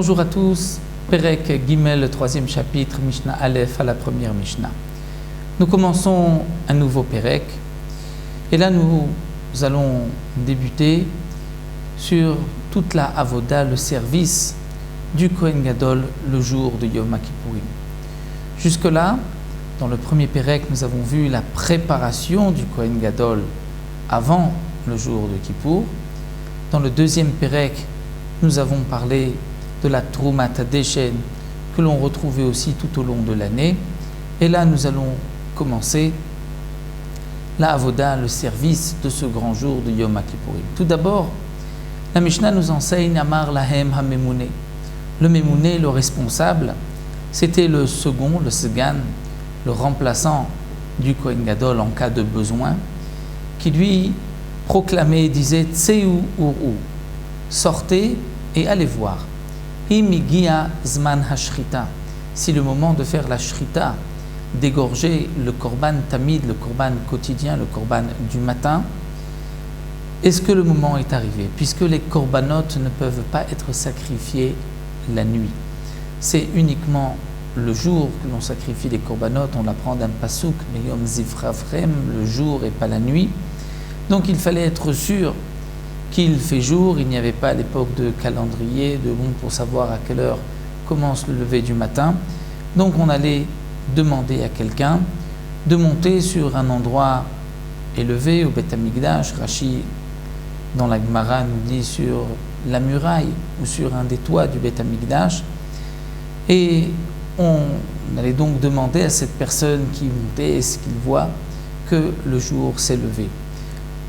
Bonjour à tous, Perek Gimel, le troisième chapitre, Mishnah Aleph à la première Mishnah. Nous commençons un nouveau Perek et là nous allons débuter sur toute la Avoda, le service du Kohen Gadol le jour de Yom Kippourim. Jusque-là, dans le premier Perek, nous avons vu la préparation du Kohen Gadol avant le jour de Kippour. Dans le deuxième Perek, nous avons parlé de la Troumat Deshen que l'on retrouvait aussi tout au long de l'année. Et là, nous allons commencer la Avoda, le service de ce grand jour de Yom Kippourim. Tout d'abord, la Mishnah nous enseigne Amar Lahem HaMemouné. Le Memouné, le responsable, c'était le second, le Sgan, le remplaçant du Kohen Gadol en cas de besoin, qui lui proclamait et disait Tseu Uru, sortez et allez voir. Imigia Zman Hashrita, si le moment de faire la Shrita, d'égorger le Korban Tamid, le Korban quotidien, le Korban du matin, est-ce que le moment est arrivé? Puisque les Korbanot ne peuvent pas être sacrifiés la nuit. C'est uniquement le jour que l'on sacrifie les Korbanot, on l'apprend d'un pasouk, mais Yom Zifrafrem, le jour et pas la nuit. Donc il fallait être sûr qu'il fait jour, il n'y avait pas à l'époque de calendrier, de montre pour savoir à quelle heure commence le lever du matin. Donc on allait demander à quelqu'un de monter sur un endroit élevé au Beth Amikdash. Rashi, dans la Gemara, nous dit sur la muraille ou sur un des toits du Beth Amikdash. Et on allait donc demander à cette personne qui montait, est-ce qu'il voit que le jour s'est levé.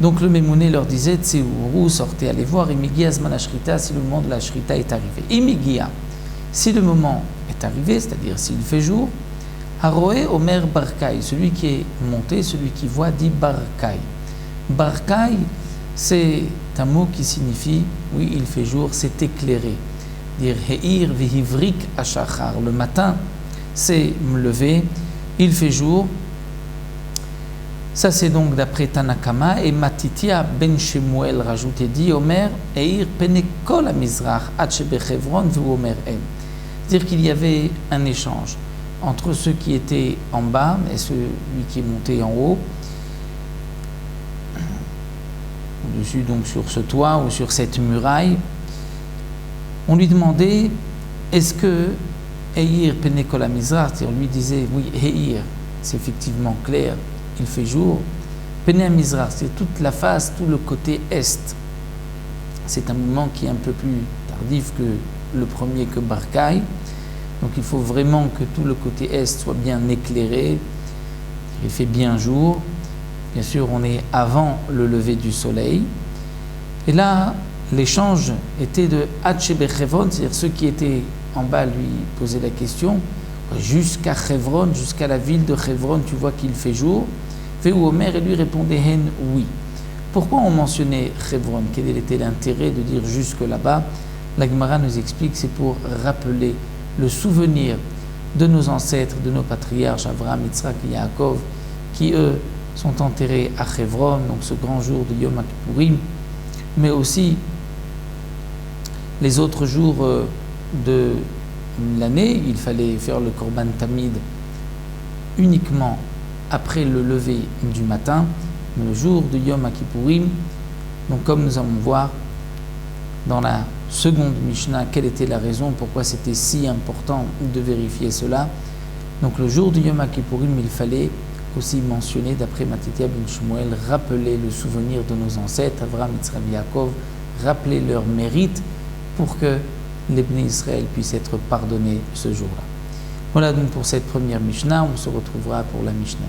Donc le Memouné leur disait, Tseourou, sortez, allez voir, Imigia Zman Ashrita, si le moment de la Shrita est arrivé. Imigia, si le moment est arrivé, c'est-à-dire s'il fait jour, Haroé Omer Barkai, celui qui est monté, celui qui voit, dit Barkai. Barkai, c'est un mot qui signifie, oui, il fait jour, c'est éclairé. Dire Heir Vihivrik Ashachar, le matin, c'est me lever, il fait jour. Ça c'est donc d'après Tanakama, et Matitia ben Shemuel rajoute et dit Omer Eir Penekol Amizrach Atchebe Chevron vu Omer En. C'est-à-dire qu'il y avait un échange entre ceux qui étaient en bas et celui qui est monté en haut, au-dessus donc sur ce toit ou sur cette muraille. On lui demandait est-ce que Eir Penekol Amizrach, c'est-à-dire on lui disait oui, Eir, c'est effectivement clair. Il fait jour. Pene Mizrach, c'est toute la face, tout le côté est. C'est un mouvement qui est un peu plus tardif que le premier, que Barkai. Donc il faut vraiment que tout le côté est soit bien éclairé. Il fait bien jour. Bien sûr, on est avant le lever du soleil. Et là, l'échange était de Hatshebe Chevron, c'est-à-dire ceux qui étaient en bas lui posaient la question. Jusqu'à Chevron, jusqu'à la ville de Chevron, tu vois qu'il fait jour. Véou Omer, et lui répondait Hen, oui. Pourquoi on mentionnait Chevron? Quel était l'intérêt de dire jusque là-bas? La Gemara nous explique, c'est pour rappeler le souvenir de nos ancêtres, de nos patriarches, Avraham, Yitzhak et Yaakov, qui eux sont enterrés à Chevron, donc ce grand jour de Yom Kippourim, mais aussi les autres jours de l'année. Il fallait faire le Korban Tamid uniquement après le lever du matin, le jour de Yom Kippourim. Donc comme nous allons voir dans la seconde Mishnah, quelle était la raison, pourquoi c'était si important de vérifier cela. Donc le jour de Yom Kippourim, il fallait aussi mentionner, d'après Matitia ben Shmuel, rappeler le souvenir de nos ancêtres, Avraham, Yitzhak, Yaakov, rappeler leur mérite pour que les Bnei Israël puissent être pardonnés ce jour-là. Voilà donc pour cette première Mishnah, on se retrouvera pour la Mishnah.